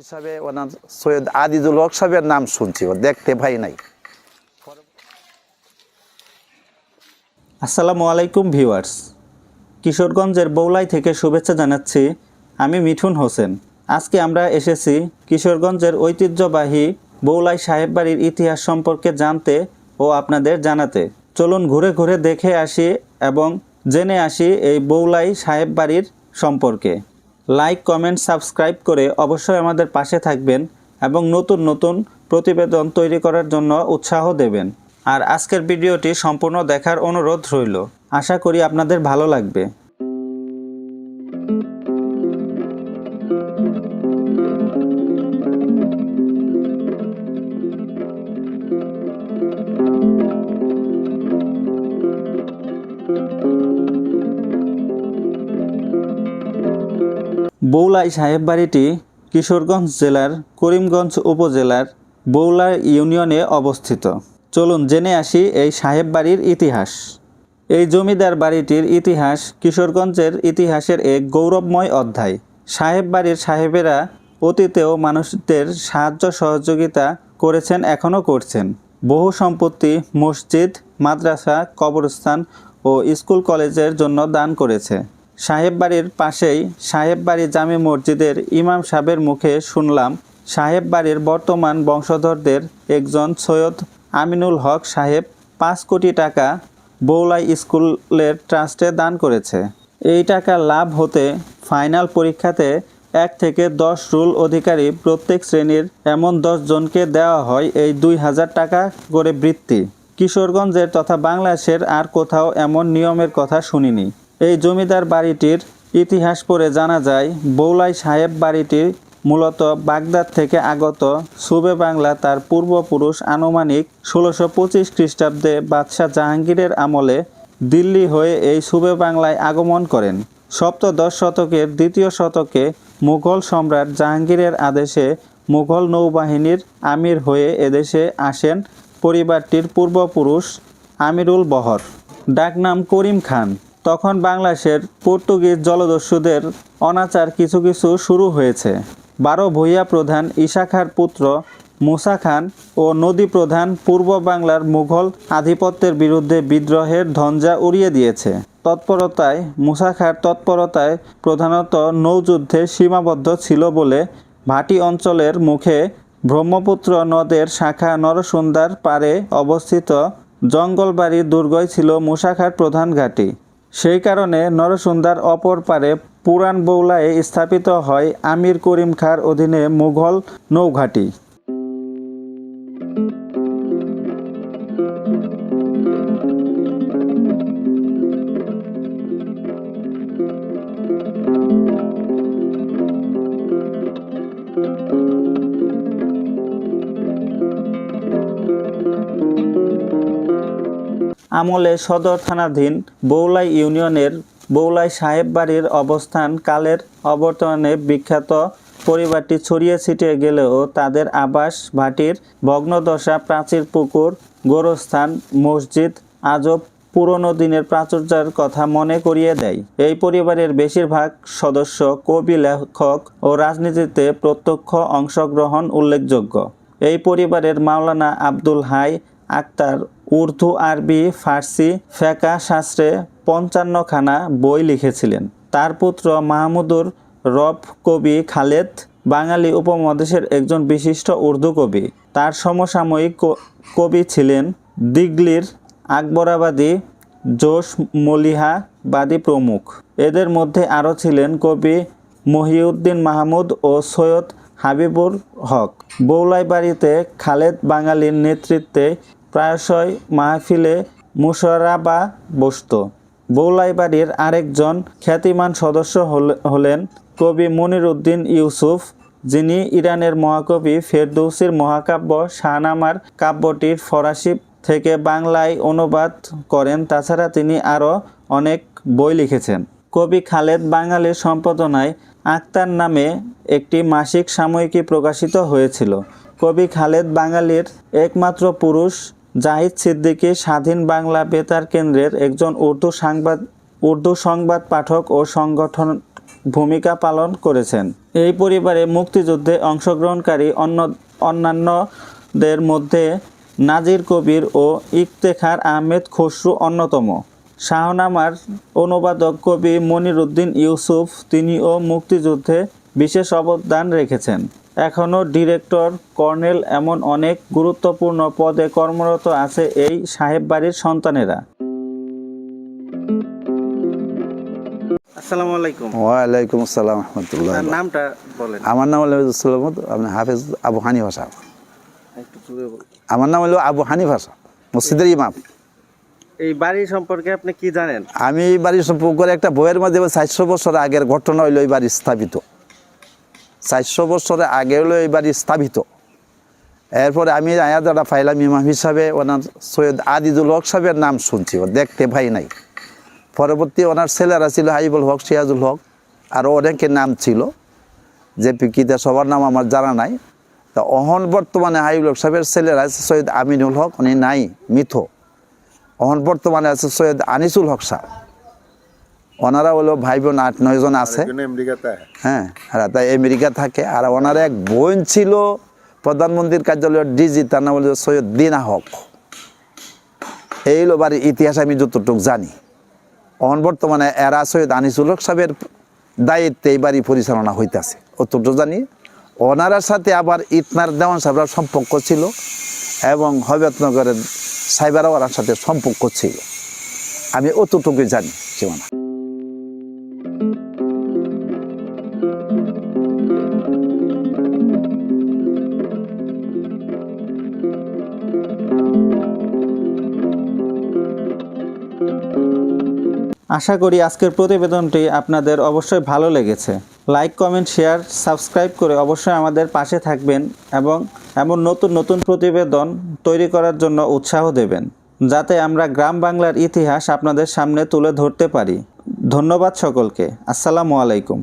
হিসাবে ওনার সৈয়দ আজিজুল হক সাহেবের নাম শুনছি, ও দেখতে ভাই নাই। আসসালামু আলাইকুম ভিউয়ার্স, কিশোরগঞ্জের বৌলাই থেকে শুভেচ্ছা জানাচ্ছি। আমি মিঠুন হোসেন। আজকে আমরা এসেছি কিশোরগঞ্জের ঐতিহ্যবাহী বৌলাই সাহেব বাড়ির ইতিহাস সম্পর্কে জানতে ও আপনাদের জানাতে। চলুন ঘুরে ঘুরে দেখে আসি এবং জেনে আসি এই বৌলাই সাহেব বাড়ির সম্পর্কে। লাইক, কমেন্ট, সাবস্ক্রাইব করে অবশ্যই আমাদের পাশে থাকবেন এবং নতুন নতুন প্রতিবেদন তৈরি করার জন্য উৎসাহ দেবেন। আর আজকের ভিডিওটি সম্পূর্ণ দেখার অনুরোধ রইল। আশা করি আপনাদের ভালো লাগবে। বৌলাই সাহেব বাড়িটি কিশোরগঞ্জ জেলার করিমগঞ্জ উপজেলার বৌলা ইউনিয়নে অবস্থিত। চলুন জেনে আসি এই সাহেব বাড়ির ইতিহাস। এই জমিদার বাড়িটির ইতিহাস কিশোরগঞ্জের ইতিহাসের এক গৌরবময় অধ্যায়। সাহেব বাড়ির সাহেবেরা অতীতেও মানুষদের সাহায্য সহযোগিতা করেছেন, এখনও করছেন। বহু সম্পত্তি মসজিদ, মাদ্রাসা, কবরস্থান ও স্কুল কলেজের জন্য দান করেছে। সাহেব বাড়ির পাশেই সাহেব বাড়ি জামে মসজিদের ইমাম সাহেবের মুখে শুনলাম সাহেব বাড়ির বর্তমান বংশধরদের একজন সৈয়দ আমিনুল হক সাহেব 5 কোটি টাকা বৌলাই স্কুলের ট্রাস্টে দান করেছে। এই টাকা লাভ হতে ফাইনাল পরীক্ষাতে 1 থেকে 10 রুল অধিকারী প্রত্যেক শ্রেণীর এমন 10 জনকে দেওয়া হয় এই 2000 টাকা করে বৃত্তি। কিশোরগঞ্জের তথা বাংলাদেশের আর কোথাও এমন নিয়মের কথা শুনিনি। এই জমিদার বাড়িটির ইতিহাস পড়ে জানা যায় বৌলাই সাহেব বাড়িটি মূলত বাগদাদ থেকে আগত সুবে বাংলা তার পূর্বপুরুষ আনুমানিক 1625 খ্রিস্টাব্দে বাদশাহ জাহাঙ্গীরের আমলে দিল্লি হয়ে এই সুবে বাংলায় আগমন করেন। সপ্তদশ শতকের দ্বিতীয় শতকে মুঘল সম্রাট জাহাঙ্গীরের আদেশে মুঘল নৌবাহিনীর আমির হয়ে এদেশে আসেন পরিবারটির পূর্বপুরুষ আমিরুল বহর, ডাকনাম করিম খান। তখন বাংলাদেশের পর্তুগিজ জলদস্যুদের অনাচার কিছু কিছু শুরু হয়েছে। 12 ভূঁইয়া প্রধান ঈশা খাঁর পুত্র মুসা খান ও নদী প্রধান পূর্ব বাংলার মুঘল আধিপত্যের বিরুদ্ধে বিদ্রোহের ঝঞ্ঝা উড়িয়ে দিয়েছে। তৎপরতায় মুসা খাঁর তৎপরতায় প্রধানত নৌযুদ্ধে সীমাবদ্ধ ছিল বলে ভাটি অঞ্চলের মুখে ব্রহ্মপুত্র নদের শাখা নরসুন্দার পাড়ে অবস্থিত জঙ্গলবাড়ি দুর্গই ছিল মুসা খাঁর প্রধান ঘাঁটি। সেই কারণে নরসুন্দার অপর পারে পুরান বৌলায় স্থাপিত হয় আমির করিম খাঁর অধীনে মুঘল নৌঘাঁটি। আমলে সদর থানাধীন বৌলাই ইউনিয়নের বৌলাই সাহেব বাড়ির অবস্থান কালের অবর্তমানে বিখ্যাত। পরিবারটি ছড়িয়ে ছিটিয়ে গেলেও তাদের আবাস ভাটির ভগ্নদশা, প্রাচীর, পুকুর, গোরস্থান, মসজিদ আজও পুরনো দিনের প্রাচুর্যের কথা মনে করিয়ে দেয়। এই পরিবারের বেশিরভাগ সদস্য কবি, লেখক ও রাজনীতিতে প্রত্যক্ষ অংশগ্রহণ উল্লেখযোগ্য। এই পরিবারের মাওলানা আব্দুল হাই আক্তার উর্দু, আরবি, ফার্সি, ফেকা শাস্ত্রে 55 খানা বই লিখেছিলেন। তার পুত্র মাহমুদুর রব কবি খালেদ বাঙালি উপমহাদেশের একজন বিশিষ্ট উর্দু কবি। তার সমসাময়িক কবি ছিলেন দিগলির আকবরাবাদী, জোশ মলিহাবাদী প্রমুখ। এদের মধ্যে আরও ছিলেন কবি মহিউদ্দিন মাহমুদ ও সৈয়দ হাবিবুর হক। বৌলাই বাড়িতে খালেদ বাঙালির নেতৃত্বে প্রায়শই মাহফিলে মুশারাবা বসত। বৌলাই বাড়ির আরেকজন খ্যাতিমান সদস্য হলেন কবি মনির উদ্দিন ইউসুফ, যিনি ইরানের মহাকবি ফেরদৌসির মহাকাব্য শাহনামার কাব্যটির ফরাসি থেকে বাংলায় অনুবাদ করেন। তাছাড়া তিনি আরও অনেক বই লিখেছেন। কবি খালেদ বাঙালির সম্পাদনায় আক্তার নামে একটি মাসিক সাময়িকী প্রকাশিত হয়েছিল। কবি খালেদ বাঙালির একমাত্র পুরুষ। জাহিদ সিদ্দিকী স্বাধীন বাংলা বেতার কেন্দ্রের একজন উর্দু সংবাদ পাঠক ও ভূমিকা পালন করেছেন। এই পরিবারে মুক্তিযুদ্ধে অংশগ্রহণকারী অন্যান্যদের মধ্যে নাজির কবির ও ইফতেখার আহমেদ খসরু অন্যতম। শাহনামার অনুবাদক কবি মনিরুদ্দিন ইউসুফ, তিনিও মুক্তিযুদ্ধে বিশেষ অবদান রেখেছেন। এখনও ডিরেক্টর, কর্নেল এমন অনেক গুরুত্বপূর্ণ পদে কর্মরত আছে এই সাহেব বাড়ির সন্তানেরা। আসসালামু আলাইকুম। ওয়ালাইকুম আসসালাম রহমতুল্লাহ। আপনার নামটা বলেন। আমার নাম হলো আপনি হাফেজ আবু হানিফা সাহেব। একটু জোরে বলুন। আমার নাম হলো আবু হানিফা সাহেব, মসজিদের ইমাম। এই বাড়ি সম্পর্কে আপনি কি জানেন? আমি এই বাড়ির সম্পর্কে একটা বইয়ের মধ্যে 400 বছর আগের ঘটনা হইলো এই বাড়ি স্থাপিত। 400 বছরের আগে হলো এই বাড়ি স্থাপিত। এরপরে আমি আয়াদাটা ফাইলাম ইমাম হিসাবে ওনার সৈয়দ আদিদুল হক সাহেবের নাম শুনছি, ও দেখতে ভাই নাই। পরবর্তী ওনার ছেলেরা ছিল হাইবুল হক, সিরাজুল হক, আরও অনেকের নাম ছিল, যে পিকিতে সবার নাম আমার জানা নাই। তা অহন বর্তমানে হাইবুল হক সাহেবের ছেলেরা আছে সৈয়দ আমিনুল হক, উনি নাই মিথ। অহন বর্তমানে আছে সৈয়দ আনিসুল হক সাহেব। ওনারা হলো ভাই বোন 8-9 জন আছে। হ্যাঁ, তাই আমেরিকা থাকে। আর ওনার এক বোন ছিল প্রধানমন্ত্রীর কার্যালয়ের ডিজি, তার নাম হলো সৈয়দ দিনা হক। এই হলো বাড়ির ইতিহাস আমি যতটুকু জানি। অহন বর্তমানে এরা সৈয়দ আনিসুল হক সাহেবের দায়িত্বে এই বাড়ি পরিচালনা হইতেছে, অতটুকু জানি। ওনার সাথে আবার ইতনার দেওয়ান সাহেবের সম্পর্ক ছিল এবং হবিয়তনগরের সাইবারা ওনার সাথে সম্পর্ক ছিল, আমি অতটুকুই জানি সীমানা। আশা করি আজকের প্রতিবেদনটি আপনাদের অবশ্যই ভালো লেগেছে। লাইক, কমেন্ট, শেয়ার, সাবস্ক্রাইব করে অবশ্যই আমাদের পাশে থাকবেন এবং এমন নতুন নতুন প্রতিবেদন তৈরি করার জন্য উৎসাহ দেবেন, যাতে আমরা গ্রাম বাংলার ইতিহাস আপনাদের সামনে তুলে ধরতে পারি। ধন্যবাদ সকলকে। আসসালামু আলাইকুম।